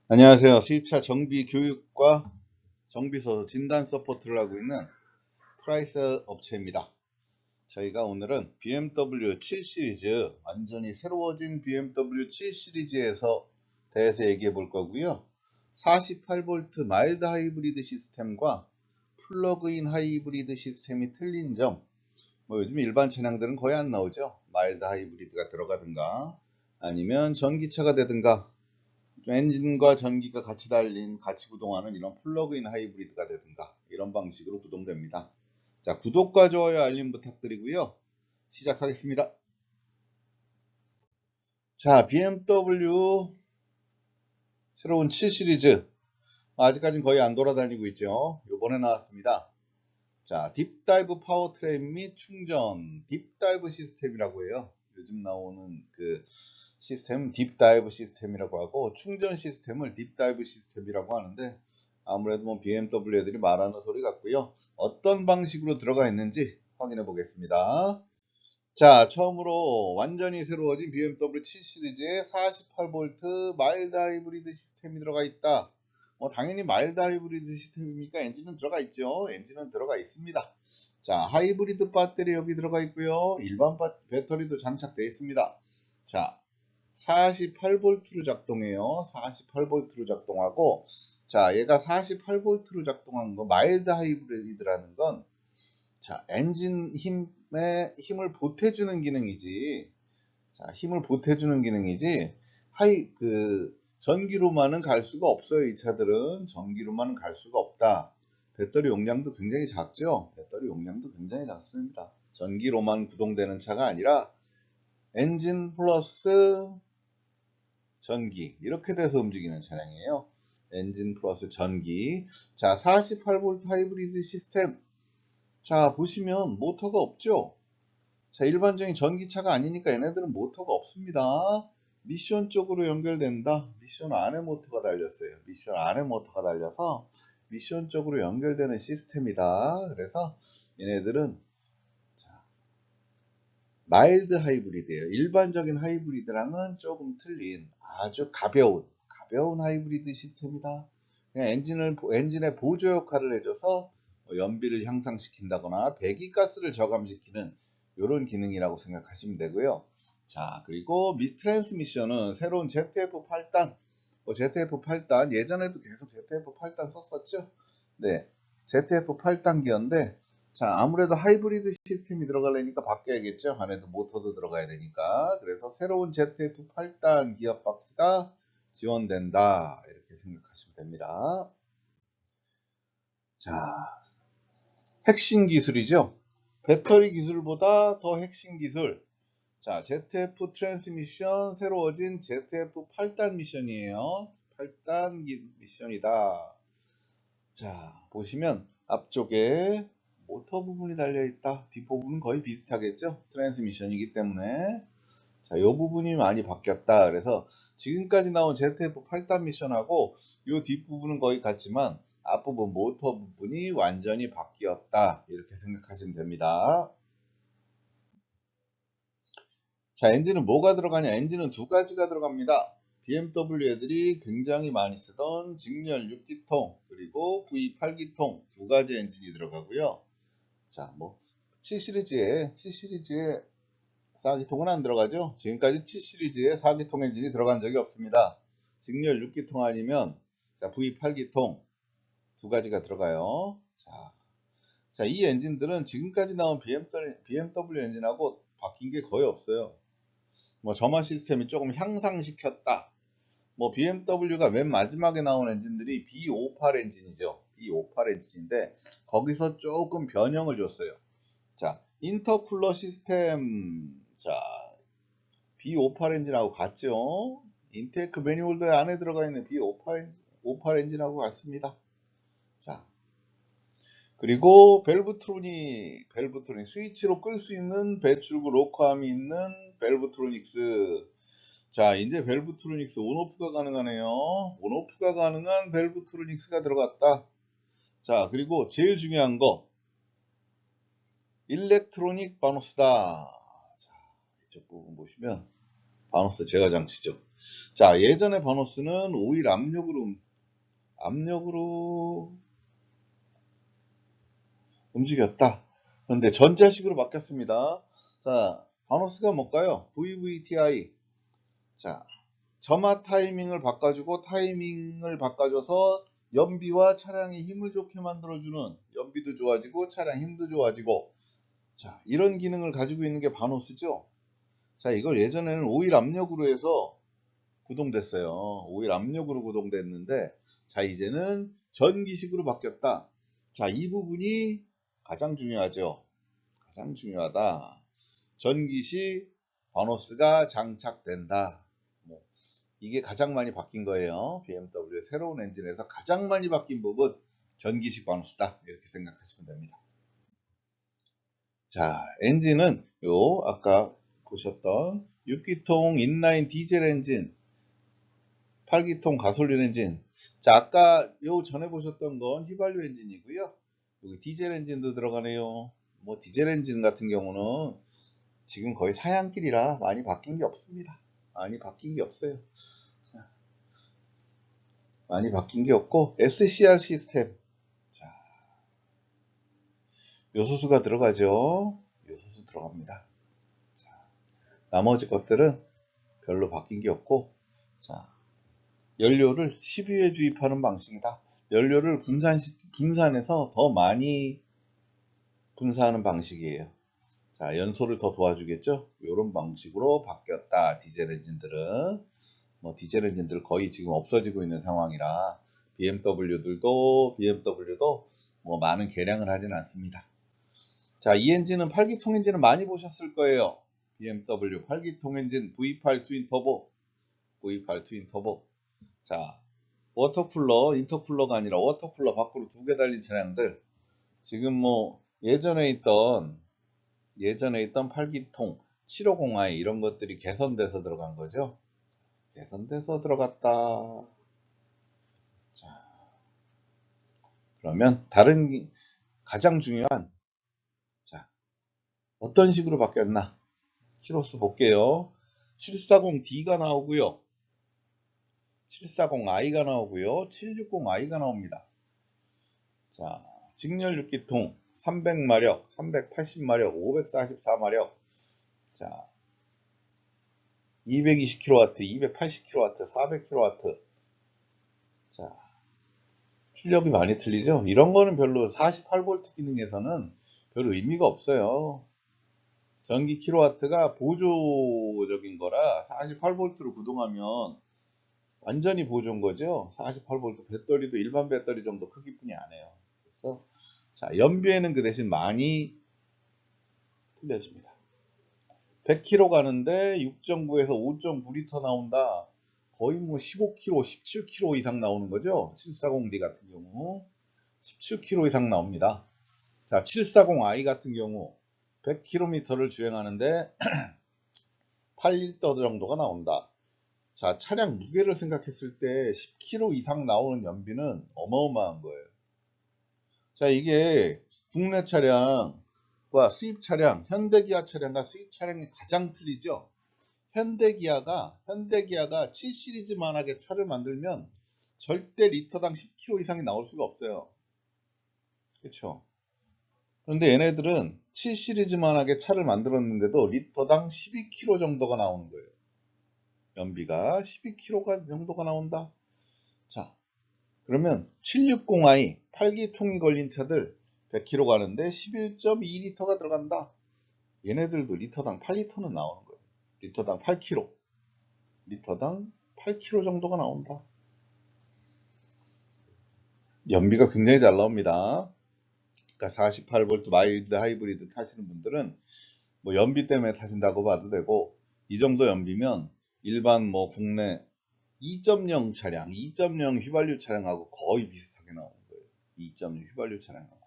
안녕하세요. 수입차 정비 교육과 정비서 진단 서포트를 하고 있는 프라이스 업체입니다. 저희가 오늘은 BMW 7 시리즈, 완전히 새로워진 BMW 7 시리즈에서 대해서 얘기해 볼 거고요. 48V 마일드 하이브리드 시스템과 플러그인 하이브리드 시스템이 틀린 점, 요즘 일반 차량들은 거의 안 나오죠. 마일드 하이브리드가 들어가든가 아니면 전기차가 되든가 엔진과 전기가 같이 달린, 같이 구동하는 이런 플러그인 하이브리드가 되든가 이런 방식으로 구동됩니다. 자, 구독과 좋아요, 알림 부탁드리고요. 시작하겠습니다. 자, BMW 새로운 7 시리즈 아직까지는 거의 안 돌아다니고 있죠. 요번에 나왔습니다. 자, 딥다이브 파워트레인 및 충전 딥다이브 시스템이라고 해요. 요즘 나오는 그 시스템 딥다이브 시스템이라고 하고, 충전 시스템을 딥다이브 시스템이라고 하는데, 아무래도 뭐 BMW 애들이 말하는 소리 같고요. 어떤 방식으로 들어가 있는지 확인해 보겠습니다. 자, 처음으로 완전히 새로워진 BMW 7 시리즈에 48V 마일드 하이브리드 시스템이 들어가 있다. 뭐 당연히 마일드 하이브리드 시스템이니까 엔진은 들어가 있죠. 엔진은 들어가 있습니다. 자, 하이브리드 배터리 여기 들어가 있고요. 일반 배터리도 장착되어 있습니다. 자, 48V로 작동해요. 48V로 작동하고, 자, 얘가 48V로 작동하는 거, 마일드 하이브리드라는 건, 자, 엔진 힘을 보태주는 기능이지, 자, 힘을 보태주는 기능이지, 전기로만은 갈 수가 없어요. 이 차들은 전기로만은 갈 수가 없다. 배터리 용량도 굉장히 작죠. 배터리 용량도 굉장히 작습니다. 전기로만 구동되는 차가 아니라 엔진 플러스 전기 이렇게 돼서 움직이는 차량이에요. 엔진 플러스 전기. 자, 48V 하이브리드 시스템. 자, 보시면 모터가 없죠. 자, 일반적인 전기차가 아니니까 얘네들은 모터가 없습니다. 미션 쪽으로 연결된다. 미션 안에 모터가 달렸어요. 미션 안에 모터가 달려서 미션 쪽으로 연결되는 시스템이다. 그래서 얘네들은 마일드 하이브리드예요. 일반적인 하이브리드랑은 조금 틀린 아주 가벼운 하이브리드 시스템이다. 그냥 엔진의 보조 역할을 해줘서 연비를 향상시킨다거나 배기가스를 저감시키는 이런 기능이라고 생각하시면 되고요. 자, 그리고 트랜스미션은 새로운 ZF8단, ZF8단 예전에도 계속 ZF8단 썼었죠. 네, ZF8단기였는데, 자, 아무래도 하이브리드 시스템이 들어가려니까 바뀌어야겠죠. 안에도 모터도 들어가야 되니까. 그래서 새로운 ZF8단 기어박스가 지원된다. 이렇게 생각하시면 됩니다. 자, 핵심 기술이죠. 배터리 기술보다 더 핵심 기술. 자, ZF 트랜스미션 새로워진 ZF8단 미션이에요. 8단 미션이다. 자, 보시면 앞쪽에 모터 부분이 달려있다. 뒷부분은 거의 비슷하겠죠? 트랜스미션이기 때문에. 자, 이 부분이 많이 바뀌었다. 그래서 지금까지 나온 ZF 8단 미션하고 이 뒷부분은 거의 같지만 앞부분 모터 부분이 완전히 바뀌었다. 이렇게 생각하시면 됩니다. 자, 엔진은 뭐가 들어가냐? 엔진은 두 가지가 들어갑니다. BMW 애들이 굉장히 많이 쓰던 직렬 6기통 그리고 V8기통 두 가지 엔진이 들어가고요. 자, 7시리즈에 4기통은 안 들어가죠. 지금까지 7시리즈에 4기통 엔진이 들어간 적이 없습니다. 직렬 6기통 아니면 V8기통 두 가지가 들어가요. 자, 이 엔진들은 지금까지 나온 BMW 엔진하고 바뀐 게 거의 없어요. 점화 시스템이 조금 향상시켰다. BMW가 맨 마지막에 나온 엔진들이 B58 엔진이죠. B58 엔진인데 거기서 조금 변형을 줬어요. 자, 인터쿨러 시스템. 자, B58 엔진하고 같죠. 인테이크 매니홀더 안에 들어가 있는 B58 엔진하고 같습니다. 자, 그리고 밸브트로닉 스위치로 끌 수 있는 배출구 로커암이 있는 밸브트로닉스. 자, 이제 밸브트로닉스 온오프가 가능하네요. 온오프가 가능한 밸브트로닉스가 들어갔다. 자, 그리고 제일 중요한 거 일렉트로닉 바노스다. 자, 이쪽 부분 보시면 바노스 제어 장치죠. 자, 예전에 바노스는 오일 압력으로 움직였다. 그런데 전자식으로 바뀌었습니다. 자, 바노스가 뭘까요? VVTi. 자, 점화 타이밍을 바꿔줘서 연비와 차량의 힘을 좋게 만들어주는, 연비도 좋아지고 차량 힘도 좋아지고, 자, 이런 기능을 가지고 있는 게 바노스죠. 자, 이걸 예전에는 오일 압력으로 해서 구동됐어요. 오일 압력으로 구동됐는데, 자, 이제는 전기식으로 바뀌었다. 자, 이 부분이 가장 중요하죠. 가장 중요하다. 전기식 바노스가 장착된다. 뭐, 이게 가장 많이 바뀐 거예요. BMW의 새로운 엔진에서 가장 많이 바뀐 부분, 전기식 바노스다. 이렇게 생각하시면 됩니다. 자, 엔진은 요 아까 보셨던 6기통 인라인 디젤 엔진, 8기통 가솔린 엔진. 자, 아까 요 전에 보셨던 건 휘발유 엔진이고요. 여기 디젤 엔진도 들어가네요. 뭐 디젤 엔진 같은 경우는 지금 거의 사양길이라 많이 바뀐 게 없습니다. 많이 바뀐 게 없어요. 많이 바뀐 게 없고 SCR 시스템. 자, 요소수가 들어가죠. 요소수 들어갑니다. 자, 나머지 것들은 별로 바뀐 게 없고, 자, 연료를 12회 주입하는 방식이다. 연료를 분산해서 더 많이 분사하는 방식이에요. 자, 연소를 더 도와주겠죠? 이런 방식으로 바뀌었다. 디젤 엔진들은. 뭐 디젤 엔진들 거의 지금 없어지고 있는 상황이라 BMW도 뭐 많은 개량을 하진 않습니다. 자, 이 엔진은 8기통 엔진은 많이 보셨을 거예요. BMW 8기통 엔진 V8 트윈 터보. 자, 워터쿨러, 인터쿨러가 아니라 워터쿨러 밖으로 2개 달린 차량들. 지금 뭐 예전에 있던 8기통 750i 이런 것들이 개선돼서 들어간 거죠. 개선돼서 들어갔다. 자, 그러면 가장 중요한, 자, 어떤 식으로 바뀌었나? 키로수 볼게요. 740D가 나오고요. 740i가 나오고요. 760i가 나옵니다. 자, 직렬 6기통 300마력, 380마력, 544마력. 자, 220kW, 280kW, 400kW. 자, 출력이 많이 틀리죠? 이런 거는 별로 48V 기능에서는 별 의미가 없어요. 전기 킬로와트가 보조적인 거라 48V로 구동하면 완전히 보조인 거죠. 48V 배터리도 일반 배터리 정도 크기뿐이 안 해요. 그래서 자, 연비에는 그 대신 많이 틀려집니다. 100km 가는데 6.9에서 5.9L 나온다. 거의 뭐 15km, 17km 이상 나오는 거죠. 740D 같은 경우 17km 이상 나옵니다. 자, 740i 같은 경우 100km를 주행하는데 8L 정도가 나온다. 자, 차량 무게를 생각했을 때 10km 이상 나오는 연비는 어마어마한 거예요. 자, 이게 국내 차량과 수입 차량, 현대기아 차량과 수입 차량이 가장 틀리죠. 현대기아가 7 시리즈만하게 차를 만들면 절대 리터당 10km 이상이 나올 수가 없어요. 그렇죠? 그런데 얘네들은 7 시리즈만하게 차를 만들었는데도 리터당 12km 정도가 나오는 거예요. 연비가 12km 정도가 나온다. 자, 그러면 760i 8기통이 걸린 차들 100km 가는데 11.2L가 들어간다. 얘네들도 리터당 8L는 나오는 거예요. 리터당 8km. 리터당 8km 정도가 나온다. 연비가 굉장히 잘 나옵니다. 그러니까 48V 마일드 하이브리드 타시는 분들은 뭐 연비 때문에 타신다고 봐도 되고, 이 정도 연비면 일반 뭐 국내 2.0 차량, 2.0 휘발유 차량하고 거의 비슷하게 나오는 거예요. 2.0 휘발유 차량하고.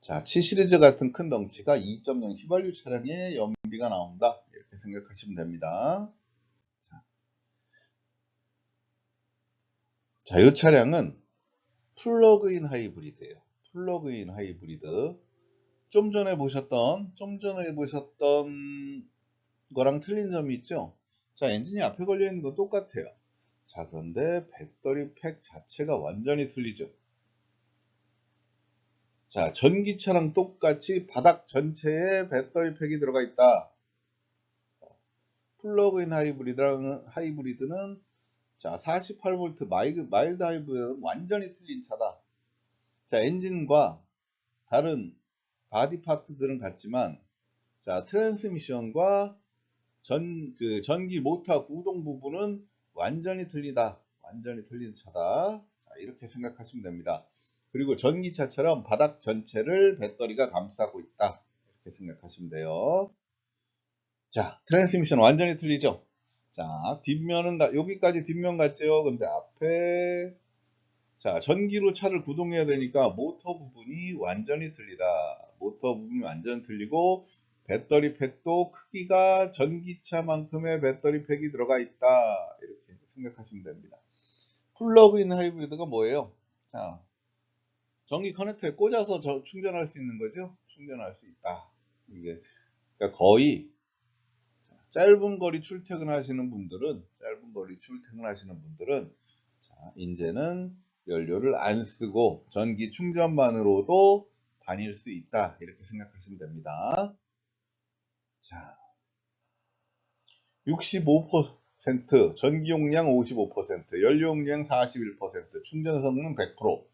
자, 7 시리즈 같은 큰 덩치가 2.0 휘발유 차량의 연비가 나온다. 이렇게 생각하시면 됩니다. 자, 이 차량은 플러그인 하이브리드예요. 플러그인 하이브리드. 좀 전에 보셨던 거랑 틀린 점이 있죠. 자, 엔진이 앞에 걸려 있는 건 똑같아요. 자, 그런데 배터리 팩 자체가 완전히 틀리죠. 자, 전기차랑 똑같이 바닥 전체에 배터리 팩이 들어가 있다. 플러그인 하이브리드는 자, 48V 마일드 하이브리드는 완전히 틀린 차다. 자, 엔진과 다른 바디 파트들은 같지만, 자, 트랜스미션과 전기 모터 구동 부분은 완전히 틀리다. 완전히 틀린 차다. 자, 이렇게 생각하시면 됩니다. 그리고 전기차처럼 바닥 전체를 배터리가 감싸고 있다. 이렇게 생각하시면 돼요. 자, 트랜스미션 완전히 틀리죠? 자, 뒷면은, 여기까지 뒷면 같죠? 근데 앞에, 자, 전기로 차를 구동해야 되니까 모터 부분이 완전히 틀리다. 모터 부분이 완전히 틀리고, 배터리 팩도 크기가 전기차만큼의 배터리 팩이 들어가 있다. 이렇게 생각하시면 됩니다. 플러그인 하이브리드가 뭐예요? 자, 전기 커넥터에 꽂아서 충전할 수 있는 거죠? 충전할 수 있다. 이게, 그러니까 거의 짧은 거리 출퇴근하시는 분들은 자, 이제는 연료를 안 쓰고 전기 충전만으로도 다닐 수 있다. 이렇게 생각하시면 됩니다. 자, 65%, 전기 용량 55%, 연료 용량 41%, 충전 성능 100%.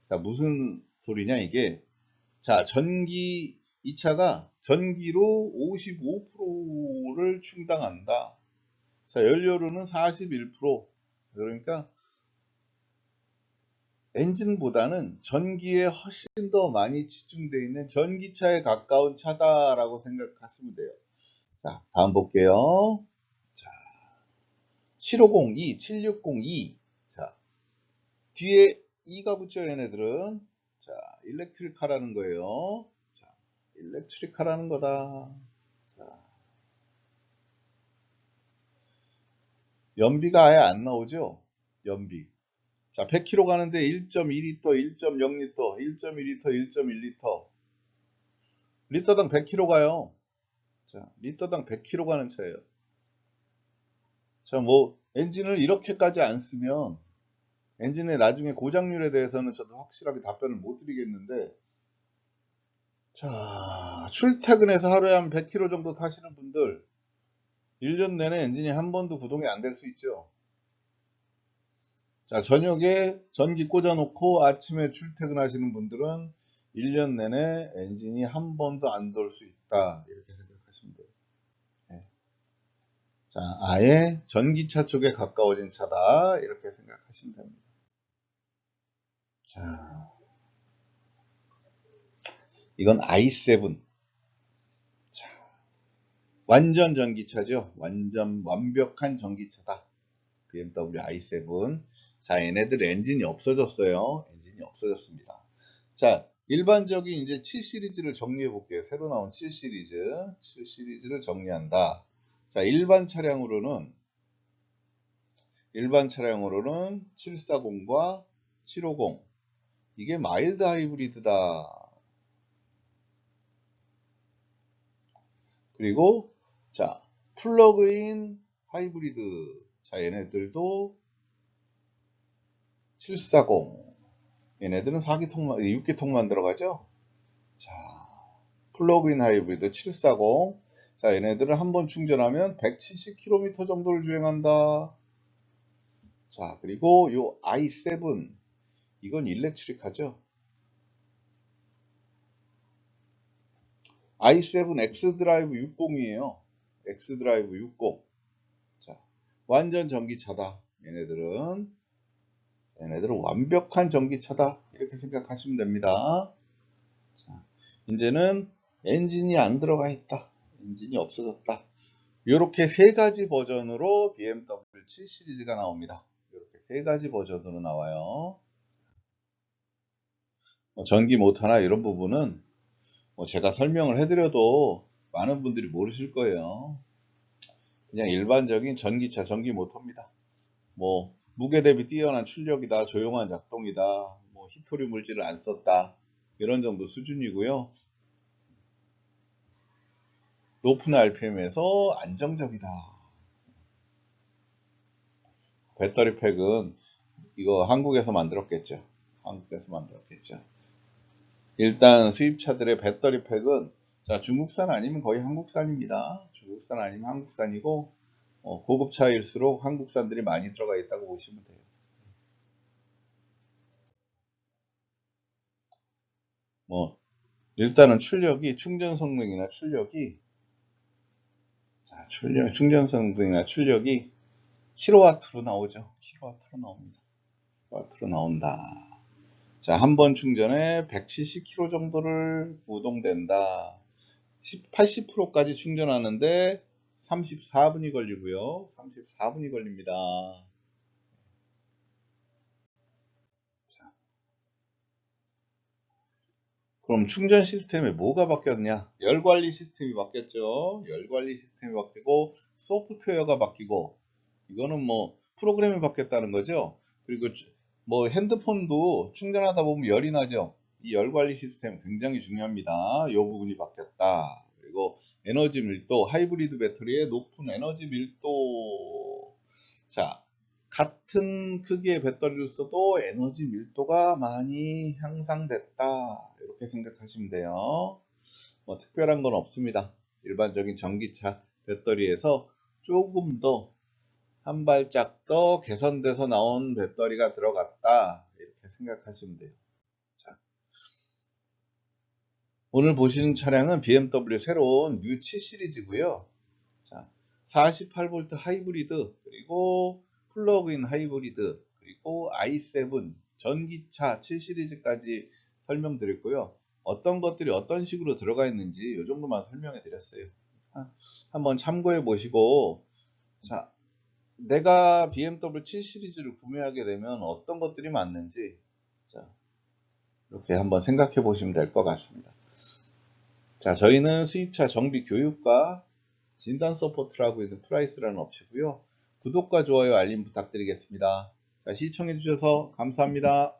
자, 무슨 소리냐 이게? 자, 이 차가 전기로 55%를 충당한다. 자, 연료로는 41%. 그러니까 엔진보다는 전기에 훨씬 더 많이 치중되어 있는 전기차에 가까운 차다라고 생각하시면 돼요. 자, 다음 볼게요. 자, 7502, 7602. 자, 뒤에 2가 붙여 얘네들은. 자, 일렉트리카라는 거예요. 자, 일렉트리카라는 거다. 자, 연비가 아예 안 나오죠? 연비. 자, 100km 가는데 1.2L, 1.0L, 1.2L, 1.1L. 리터당 100km 가요. 자, 리터당 100km 가는 차예요. 자, 뭐 엔진을 이렇게까지 안 쓰면 엔진의 나중에 고장률에 대해서는 저도 확실하게 답변을 못 드리겠는데, 자, 출퇴근해서 하루에 한 100km 정도 타시는 분들 1년 내내 엔진이 한 번도 구동이 안 될 수 있죠. 자, 저녁에 전기 꽂아놓고 아침에 출퇴근하시는 분들은 1년 내내 엔진이 한 번도 안 돌 수 있다. 이렇게 생각하시면 돼요. 네. 자, 아예 전기차 쪽에 가까워진 차다. 이렇게 생각하시면 됩니다. 자, 이건 i7. 자, 완전 전기차죠. 완벽한 전기차다. BMW i7. 자, 얘네들 엔진이 없어졌어요. 엔진이 없어졌습니다. 자, 일반적인 이제 7 시리즈를 정리해 볼게요. 새로 나온 7 시리즈. 7 시리즈를 정리한다. 자, 일반 차량으로는 740과 750. 이게 마일드 하이브리드다. 그리고 자, 플러그인 하이브리드. 자, 얘네들도 740. 얘네들은 6기통만 들어가죠. 자, 플러그인 하이브리드 740. 자, 얘네들은 한번 충전하면 170km 정도를 주행한다. 자, 그리고 요 i7. 이건 일렉트릭하죠. i7 X드라이브 60이에요. X드라이브 60. 자, 완전 전기차다. 얘네들은 완벽한 전기차다. 이렇게 생각하시면 됩니다. 자, 이제는 엔진이 안 들어가 있다. 엔진이 없어졌다. 이렇게 세 가지 버전으로 BMW 7 시리즈가 나옵니다. 이렇게 세 가지 버전으로 나와요. 전기 모터나 이런 부분은 제가 설명을 해드려도 많은 분들이 모르실 거예요. 그냥 일반적인 전기차, 전기 모터입니다. 뭐 무게 대비 뛰어난 출력이다, 조용한 작동이다, 뭐 히토리 물질을 안 썼다, 이런 정도 수준이고요. 높은 RPM에서 안정적이다. 배터리 팩은 이거 한국에서 만들었겠죠. 한국에서 만들었겠죠. 일단 수입차들의 배터리 팩은 자, 중국산 아니면 거의 한국산입니다. 중국산 아니면 한국산이고 고급차일수록 한국산들이 많이 들어가 있다고 보시면 돼요. 뭐 일단은 출력이 충전 성능이나 출력이 자, 충전 성능이나 출력이 킬로와트로 나오죠. 킬로와트로 나옵니다. 킬로와트로 나온다. 자, 한 번 충전에 170km 정도를 구동된다. 80%까지 충전하는데 34분이 걸리고요. 34분이 걸립니다. 자, 그럼 충전 시스템에 뭐가 바뀌었냐? 열 관리 시스템이 바뀌었죠. 열 관리 시스템이 바뀌고 소프트웨어가 바뀌고 이거는 뭐 프로그램이 바뀌었다는 거죠. 그리고 뭐 핸드폰도 충전하다 보면 열이 나죠. 이 열 관리 시스템 굉장히 중요합니다. 이 부분이 바뀌었다. 그리고 에너지 밀도, 하이브리드 배터리의 높은 에너지 밀도. 자, 같은 크기의 배터리를 써도 에너지 밀도가 많이 향상됐다. 이렇게 생각하시면 돼요. 뭐 특별한 건 없습니다. 일반적인 전기차 배터리에서 조금 더 한 발짝 더 개선돼서 나온 배터리가 들어갔다. 이렇게 생각하시면 돼요. 자, 오늘 보시는 차량은 BMW 새로운 뉴 7 시리즈고요. 자, 48V 하이브리드, 그리고 플러그인 하이브리드, 그리고 i7 전기차 7 시리즈까지 설명드렸고요. 어떤 것들이 어떤 식으로 들어가 있는지 이 정도만 설명해 드렸어요. 한번 참고해 보시고, 자, 내가 BMW 7 시리즈를 구매하게 되면 어떤 것들이 맞는지, 자, 이렇게 한번 생각해 보시면 될 것 같습니다. 자, 저희는 수입차 정비 교육과 진단 서포트를 하고 있는 프라이스라는 업체고요. 구독과 좋아요, 알림 부탁드리겠습니다. 자, 시청해 주셔서 감사합니다.